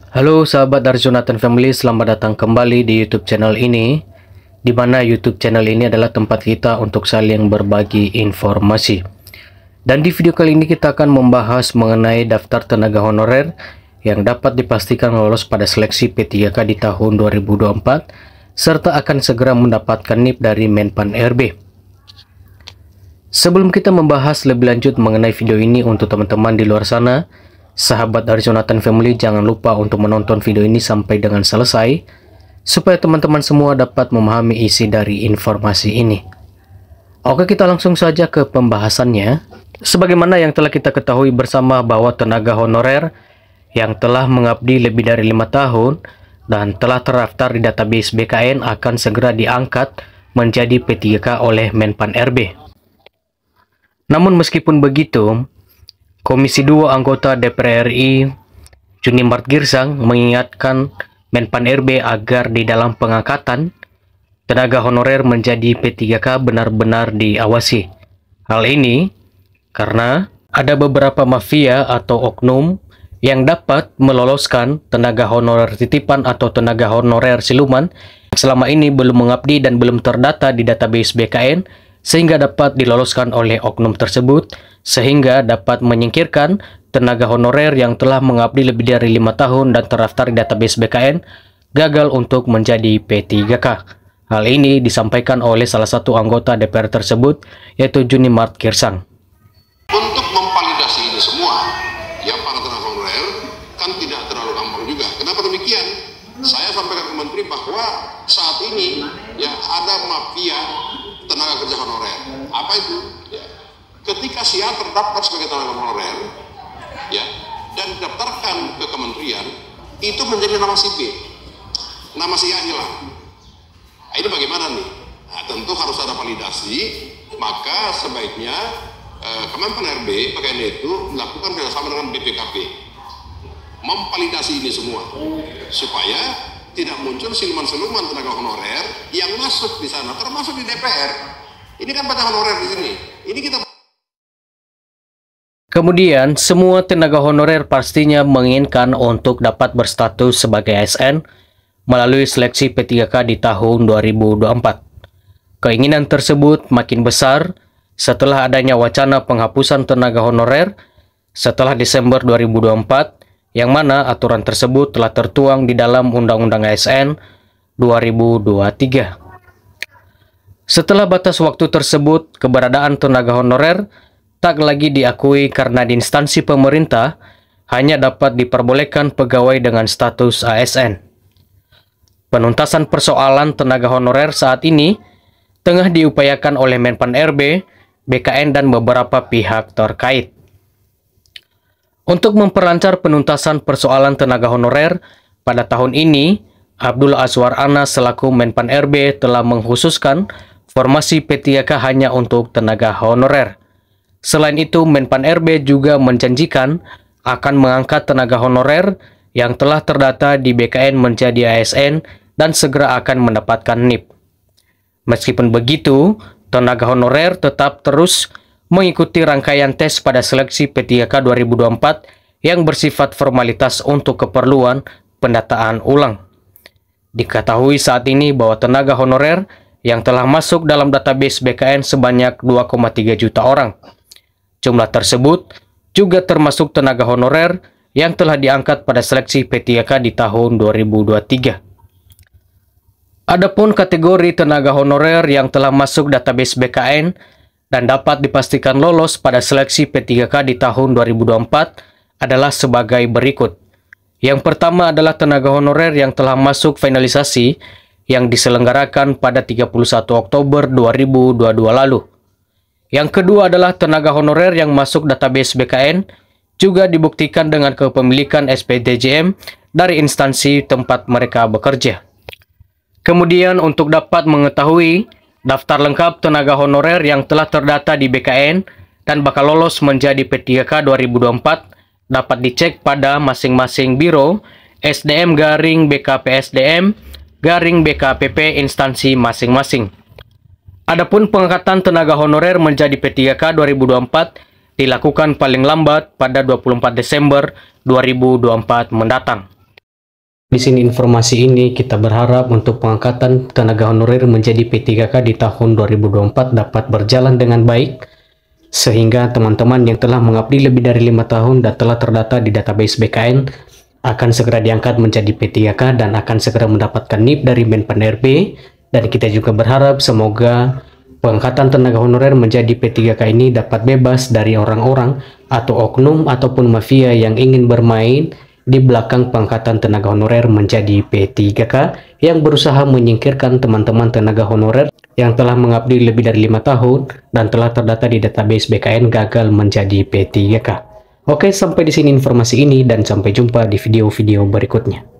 Halo sahabat dari Jonathan Family, selamat datang kembali di YouTube channel ini, di mana YouTube channel ini adalah tempat kita untuk saling berbagi informasi. Dan di video kali ini kita akan membahas mengenai daftar tenaga honorer yang dapat dipastikan lolos pada seleksi P3K di tahun 2024, serta akan segera mendapatkan NIP dari Menpan RB. Sebelum kita membahas lebih lanjut mengenai video ini, untuk teman-teman di luar sana, sahabat dari Jonathan Family, jangan lupa untuk menonton video ini sampai dengan selesai, supaya teman-teman semua dapat memahami isi dari informasi ini. Oke, kita langsung saja ke pembahasannya. Sebagaimana yang telah kita ketahui bersama bahwa tenaga honorer yang telah mengabdi lebih dari 5 tahun dan telah terdaftar di database BKN akan segera diangkat menjadi P3K oleh Menpan RB. Namun meskipun begitu, Komisi 2 anggota DPR RI Juni Mart Girsang mengingatkan Menpan RB agar di dalam pengangkatan tenaga honorer menjadi P3K benar-benar diawasi. Hal ini karena ada beberapa mafia atau oknum yang dapat meloloskan tenaga honorer titipan atau tenaga honorer siluman yang selama ini belum mengabdi dan belum terdata di database BKN, sehingga dapat diloloskan oleh oknum tersebut, sehingga dapat menyingkirkan tenaga honorer yang telah mengabdi lebih dari 5 tahun dan terdaftar di database BKN gagal untuk menjadi P3K. Hal ini disampaikan oleh salah satu anggota DPR tersebut, yaitu Juni Mart Girsang. Untuk memvalidasi ini semua, ya para tenaga honorer kan tidak terlalu gampang juga. Kenapa demikian? Saya sampaikan ke Menteri bahwa saat ini ya ada mafia tenaga kerja honorer. Apa itu? Ya. Ketika SIA terdaftar sebagai tenaga honorer, ya, dan didaftarkan ke kementerian, itu menjadi nama sipil. Nama SIA hilang. Nah, ini bagaimana nih? Nah, tentu harus ada validasi, maka sebaiknya Kemenpan RB PKN itu melakukan kerjasama dengan BPKP, memvalidasi ini semua, supaya tidak muncul siluman-siluman tenaga honorer yang masuk di sana, termasuk di DPR. Ini kan pada honorer di sini. Ini kita. Kemudian, semua tenaga honorer pastinya menginginkan untuk dapat berstatus sebagai ASN melalui seleksi P3K di tahun 2024. Keinginan tersebut makin besar setelah adanya wacana penghapusan tenaga honorer setelah Desember 2024, yang mana aturan tersebut telah tertuang di dalam Undang-Undang ASN 2023. Setelah batas waktu tersebut, keberadaan tenaga honorer tak lagi diakui karena di instansi pemerintah hanya dapat diperbolehkan pegawai dengan status ASN. Penuntasan persoalan tenaga honorer saat ini tengah diupayakan oleh Menpan RB, BKN, dan beberapa pihak terkait. Untuk memperlancar penuntasan persoalan tenaga honorer, pada tahun ini, Abdul Azwar Anas selaku Menpan RB telah mengkhususkan formasi P3K hanya untuk tenaga honorer. Selain itu, Menpan RB juga menjanjikan akan mengangkat tenaga honorer yang telah terdata di BKN menjadi ASN dan segera akan mendapatkan NIP. Meskipun begitu, tenaga honorer tetap terus mengikuti rangkaian tes pada seleksi P3K 2024 yang bersifat formalitas untuk keperluan pendataan ulang. Diketahui saat ini bahwa tenaga honorer yang telah masuk dalam database BKN sebanyak 2,3 juta orang. Jumlah tersebut juga termasuk tenaga honorer yang telah diangkat pada seleksi P3K di tahun 2023. Adapun kategori tenaga honorer yang telah masuk database BKN dan dapat dipastikan lolos pada seleksi P3K di tahun 2024 adalah sebagai berikut. Yang pertama adalah tenaga honorer yang telah masuk finalisasi yang diselenggarakan pada 31 Oktober 2022 lalu. Yang kedua adalah tenaga honorer yang masuk database BKN juga dibuktikan dengan kepemilikan SPDJM dari instansi tempat mereka bekerja. Kemudian untuk dapat mengetahui daftar lengkap tenaga honorer yang telah terdata di BKN dan bakal lolos menjadi P3K 2024 dapat dicek pada masing-masing biro SDM garing BKPSDM garing BKPP instansi masing-masing. Adapun pengangkatan tenaga honorer menjadi P3K 2024 dilakukan paling lambat pada 24 Desember 2024 mendatang. Di sini informasi ini kita berharap untuk pengangkatan tenaga honorer menjadi P3K di tahun 2024 dapat berjalan dengan baik, sehingga teman-teman yang telah mengabdi lebih dari 5 tahun dan telah terdata di database BKN akan segera diangkat menjadi P3K dan akan segera mendapatkan NIP dari Menpan RB. Dan kita juga berharap semoga pengangkatan tenaga honorer menjadi P3K ini dapat bebas dari orang-orang atau oknum ataupun mafia yang ingin bermain di belakang pengangkatan tenaga honorer menjadi P3K yang berusaha menyingkirkan teman-teman tenaga honorer yang telah mengabdi lebih dari 5 tahun dan telah terdata di database BKN gagal menjadi P3K. Oke, sampai di sini informasi ini dan sampai jumpa di video-video berikutnya.